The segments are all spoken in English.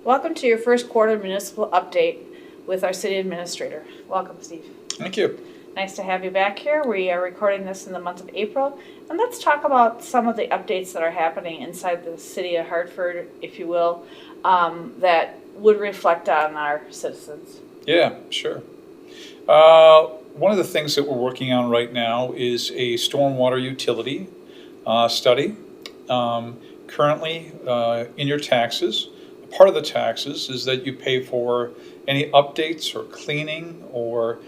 Welcome to your first quarter municipal update with our city administrator. Welcome, Steve. Thank you. Nice to have you back here. We are recording this in the month of April, and let's talk about some of the updates that are happening inside the city of Hartford, if you will, that would reflect on our citizens. Yeah, sure. One of the things that we're working on right now is a stormwater utility study. Currently, in your taxes, part of the taxes is that you pay for any updates or cleaning or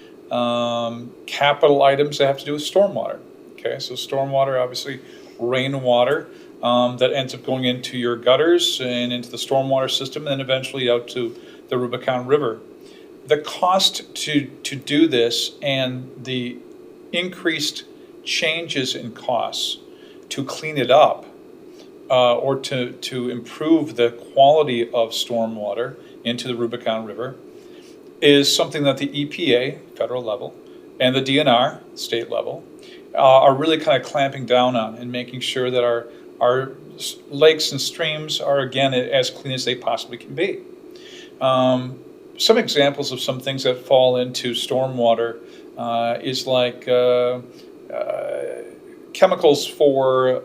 capital items that have to do with stormwater. Okay, so stormwater, obviously rainwater that ends up going into your gutters and into the stormwater system and then eventually out to the Rubicon River. The cost to do this and the increased changes in costs to clean it up or to improve the quality of stormwater into the Rubicon River is something that the EPA, federal level, and the DNR, state level, are really kind of clamping down on and making sure that our lakes and streams are, again, as clean as they possibly can be. Some examples of some things that fall into stormwater is like chemicals for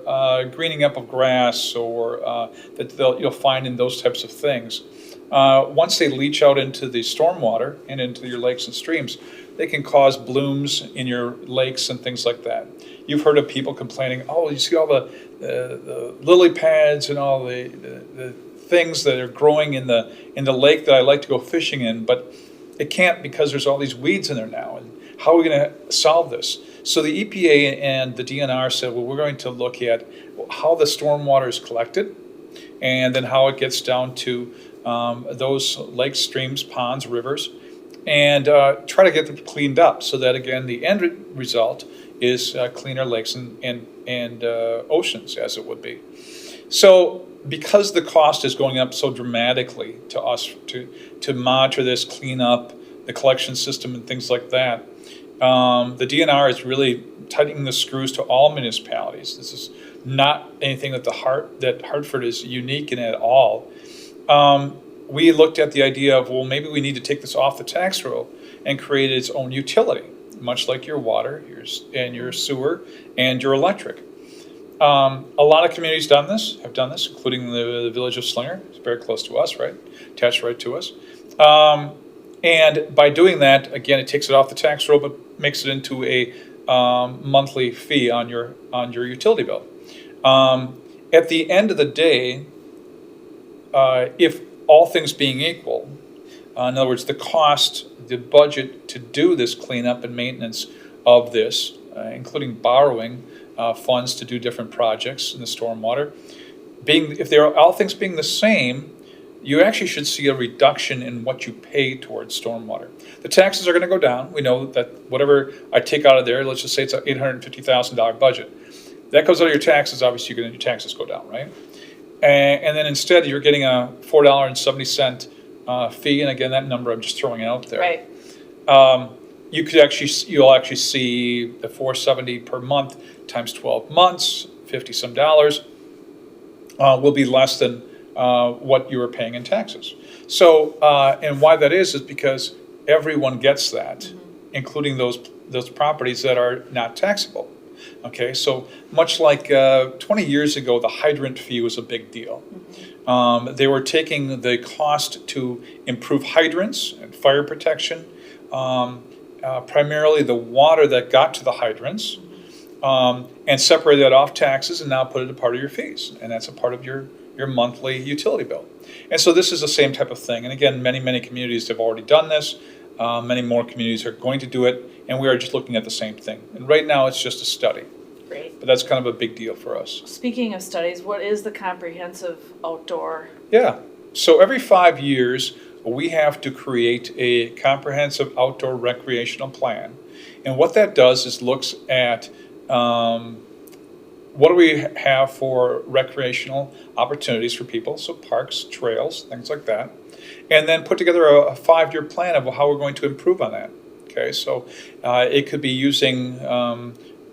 greening up of grass or that you'll find in those types of things. Once they leach out into the stormwater and into your lakes and streams, they can cause blooms in your lakes and things like that. You've heard of people complaining, oh, you see all the lily pads and all the things that are growing in the lake that I like to go fishing in, but it can't because there's all these weeds in there now. And how are we going to solve this? So the EPA and the DNR said, well, we're going to look at how the stormwater is collected and then how it gets down to those lakes, streams, ponds, rivers, and try to get them cleaned up so that, again, the end result is cleaner lakes and oceans, as it would be. So because the cost is going up so dramatically to us to monitor this, clean up the collection system and things like that, the DNR is really tightening the screws to all municipalities. This is not anything that Hartford is unique in at all. We looked at the idea of, well, maybe we need to take this off the tax roll and create its own utility, much like your water, your sewer, and your electric. A lot of communities have done this, including the village of Slinger. It's very close to us, right? Attached right to us. And by doing that, again, it takes it off the tax roll, but makes it into a monthly fee on your utility bill. At the end of the day, if all things being equal, in other words, the budget to do this cleanup and maintenance of this, including borrowing funds to do different projects in the stormwater, if all things being the same, you actually should see a reduction in what you pay towards stormwater. The taxes are going to go down. We know that whatever I take out of there, let's just say it's an $850,000 budget. That goes out of your taxes, obviously your taxes go down, right? And then instead you're getting a $4.70 fee, and again, that number I'm just throwing out there. Right. You'll actually see the $470 per month times 12 months, $50 some dollars, will be less than what you were paying in taxes. So, and why that is because everyone gets that, including those properties that are not taxable. Okay, so much like 20 years ago, the hydrant fee was a big deal. They were taking the cost to improve hydrants and fire protection, primarily the water that got to the hydrants, and separate that off taxes and now put it a part of your fees. And that's a part of your monthly utility bill. And so this is the same type of thing. And again, many communities have already done this. Many more communities are going to do it. And we are just looking at the same thing. And right now it's just a study. Great. But that's kind of a big deal for us. Speaking of studies, what is the comprehensive outdoor? Yeah. So every 5 years, we have to create a comprehensive outdoor recreational plan. And what that does is looks at what do we have for recreational opportunities for people, so parks, trails, things like that, and then put together a 5-year plan of how we're going to improve on that. Okay, so it could be using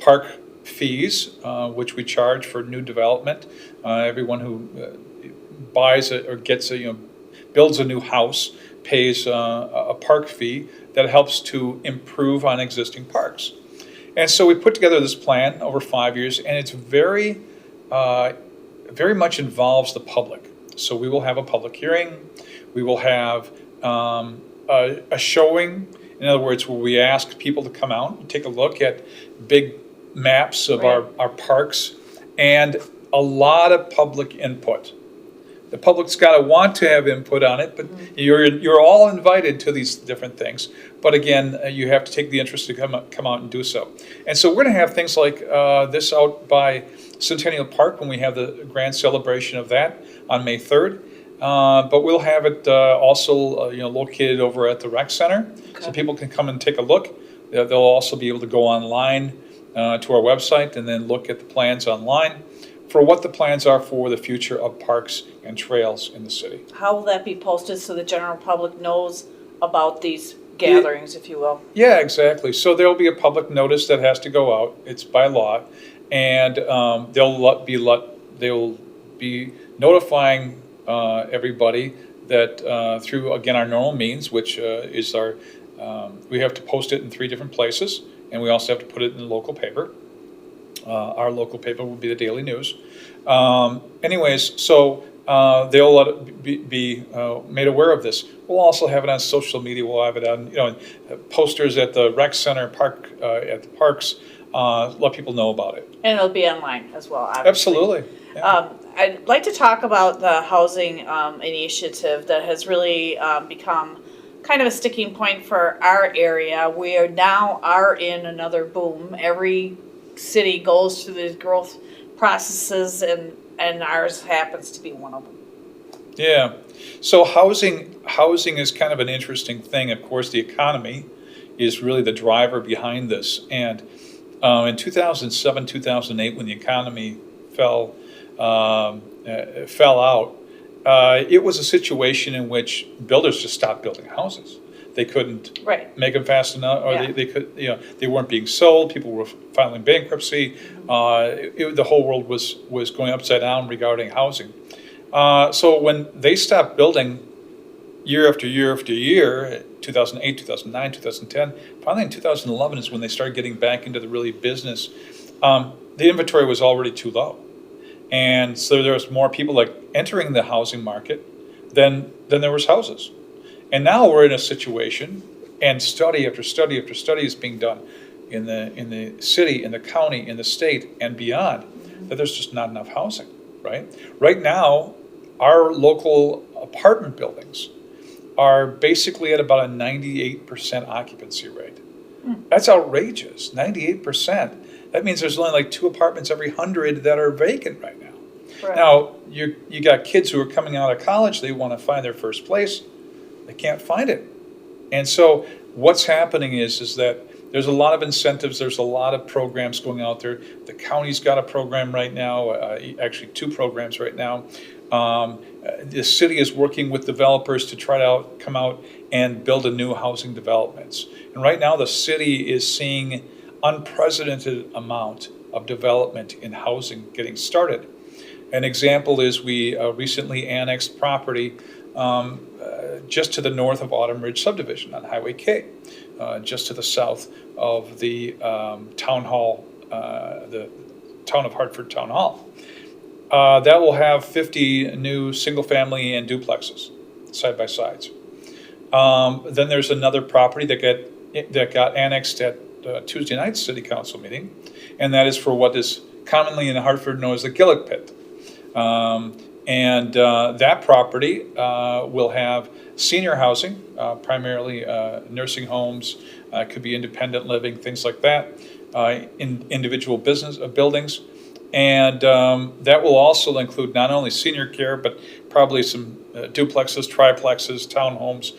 park fees, which we charge for new development. Everyone who buys it or gets a builds a new house pays a park fee that helps to improve on existing parks. And so we put together this plan over 5 years, and it's very much involves the public. So we will have a public hearing. We will have a showing, in other words, where we ask people to come out and take a look at big maps of Right. our parks, and a lot of public input. The public's got to want to have input on it, but you're all invited to these different things. But again, you have to take the interest to come out and do so. And so we're going to have things like this out by Centennial Park when we have the grand celebration of that on May 3rd. But we'll have it also located over at the rec center, so people can come and take a look. They'll also be able to go online to our website and then look at the plans online for what the plans are for the future of parks and trails in the city. How will that be posted so the general public knows about these gatherings, if you will? Yeah, exactly. So there'll be a public notice that has to go out. It's by law, and they'll be notifying everybody that through, again, our normal means, which is we have to post it in 3 different places, and we also have to put it in the local paper. Our local paper will be the Daily News. Anyways, so they'll let it be made aware of this. We'll also have it on social media. We'll have it on posters at the rec center, at the parks. Let people know about it. And it'll be online as well, obviously. Absolutely. Yeah. I'd like to talk about the housing initiative that has really become kind of a sticking point for our area. We are in another boom. Every city goes through these growth processes, and ours happens to be one of them. Yeah. So housing is kind of an interesting thing. Of course, the economy is really the driver behind this. And in 2007, 2008, when the economy fell out, it was a situation in which builders just stopped building houses. They couldn't make them fast enough, or they could, they weren't being sold. People were filing bankruptcy. The whole world was going upside down regarding housing. So when they stopped building year after year after year, 2008, 2009, 2010, finally in 2011 is when they started getting back into the really business. The inventory was already too low. And so there was more people like entering the housing market than there was houses. And now we're in a situation, and study after study after study is being done in the city, in the county, in the state, and beyond, that there's just not enough housing, right? Right now, our local apartment buildings are basically at about a 98% occupancy rate. That's outrageous, 98%. That means there's only like 2 apartments every 100 that are vacant right now. Right. Now, you got kids who are coming out of college, they want to find their first place. They can't find it. And so what's happening is that there's a lot of incentives, there's a lot of programs going out there. The county's got a program right now, actually 2 programs right now. The city is working with developers to try to come out and build a new housing developments. And right now the city is seeing unprecedented amount of development in housing getting started. An example is we recently annexed property just to the north of Autumn Ridge subdivision on Highway K, just to the south of the town hall, the town of Hartford Town Hall. That will have 50 new single-family and duplexes, side-by-sides. Then there's another property that got annexed at Tuesday night's city council meeting, and that is for what is commonly in Hartford known as the Gillick Pit. And that property will have senior housing, primarily nursing homes, could be independent living, things like that, in individual business buildings. And that will also include not only senior care, but probably some duplexes, triplexes, townhomes,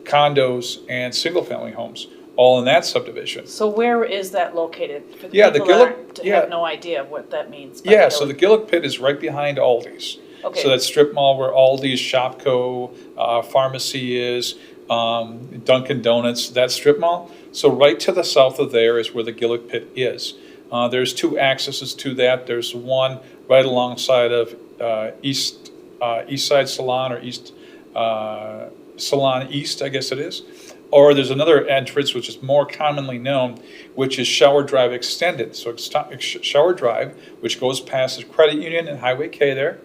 condos, and single-family homes, all in that subdivision. So where is that located? For the Yeah, the people Gillick- that yeah. have no idea of what that means. by Yeah, so the Gillick. Gillick Pit is right behind Aldi's. Okay. So that strip mall where Aldi's, Shopko, pharmacy is, Dunkin' Donuts, that strip mall. So right to the south of there is where the Gillick Pit is. There's 2 accesses to that. There's one right alongside of East Side Salon or East Salon East, I guess it is. Or there's another entrance which is more commonly known, which is Shower Drive Extended. So Shower Drive, which goes past the credit union and Highway K there,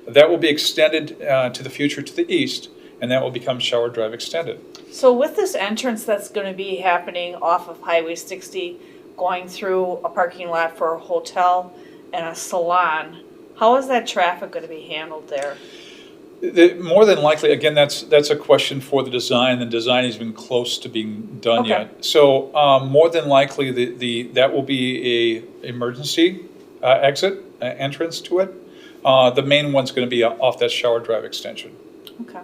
that will be extended to the future to the east, and that will become Shower Drive Extended. So with this entrance that's going to be happening off of Highway 60, going through a parking lot for a hotel and a salon, how is that traffic going to be handled there? More than likely, again, that's a question for the design. The design is even close to being done Okay. yet. So more than likely, that will be a emergency exit entrance to it. The main one's going to be off that Shower Drive extension. Okay.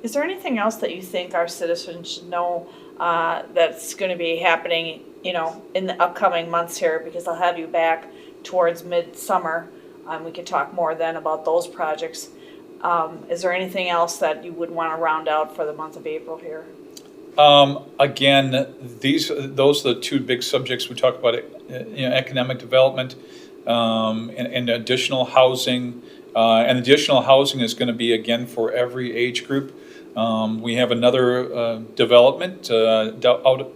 Is there anything else that you think our citizens should know that's going to be happening, in the upcoming months here? Because I'll have you back towards midsummer. We could talk more then about those projects. Is there anything else that you would want to round out for the month of April here? Again, those are the two big subjects we talk about. Economic development and additional housing. And additional housing is going to be again for every age group. We have another development out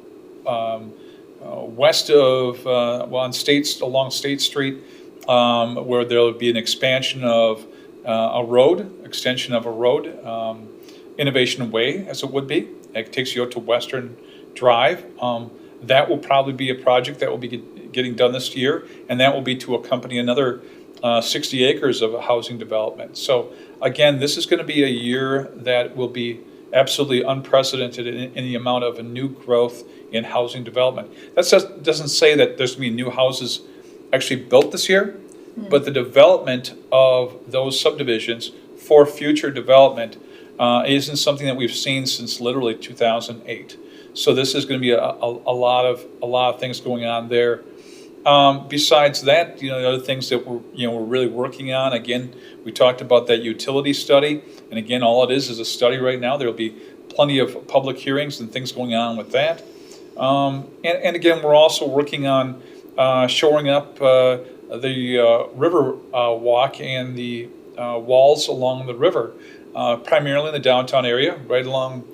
west of along State Street, where there will be an expansion of extension of a road, Innovation Way, as it would be. It takes you out to Western Drive. That will probably be a project that will be getting done this year, and that will be to accompany another 60 acres of housing development. So again, this is going to be a year that will be absolutely unprecedented in the amount of new growth in housing development. That doesn't say that there's going to be new houses actually built this year, but the development of those subdivisions for future development isn't something that we've seen since literally 2008. So this is going to be a lot of things going on there. Besides that, the other things that we're really working on. Again, we talked about that utility study, and again, all it is a study right now. There will be plenty of public hearings and things going on with that. And again, we're also working on shoring up the river walk and the walls along the river, primarily in the downtown area, right along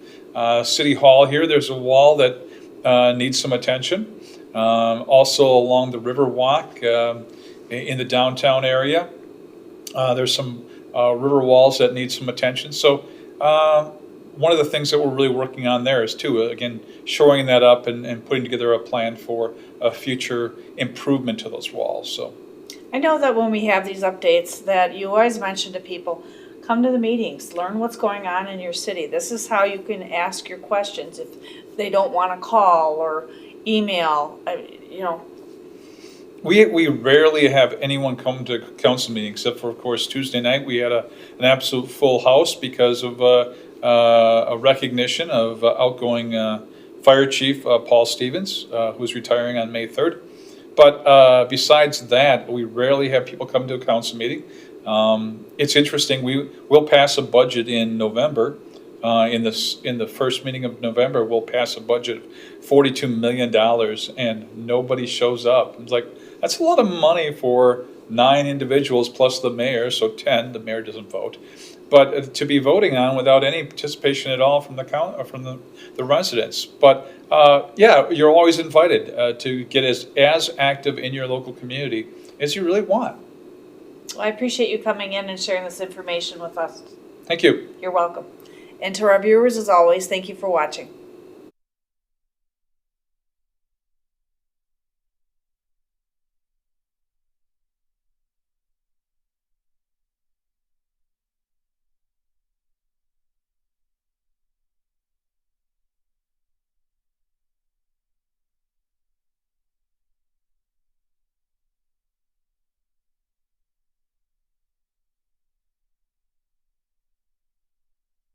City Hall here. There's a wall that needs some attention. Also along the river walk in the downtown area, there's some river walls that need some attention. So one of the things that we're really working on there is again, shoring that up and putting together a plan for a future improvement to those walls. So I know that when we have these updates that you always mention to people, come to the meetings, learn what's going on in your city. This is how you can ask your questions if they don't want to call or email, We rarely have anyone come to council meeting, except for, of course, Tuesday night. We had an absolute full house because of a recognition of outgoing Fire Chief Paul Stevens, who's retiring on May 3rd. But besides that, we rarely have people come to a council meeting. It's interesting. We'll pass a budget in November. In the first meeting of November, we'll pass a budget of $42 million, and nobody shows up. It's like, that's a lot of money for 9 individuals plus the mayor, so 10. The mayor doesn't vote, but to be voting on without any participation at all from the residents. But yeah, you're always invited to get as active in your local community as you really want. Well, I appreciate you coming in and sharing this information with us. Thank you. You're welcome. And to our viewers, as always, thank you for watching.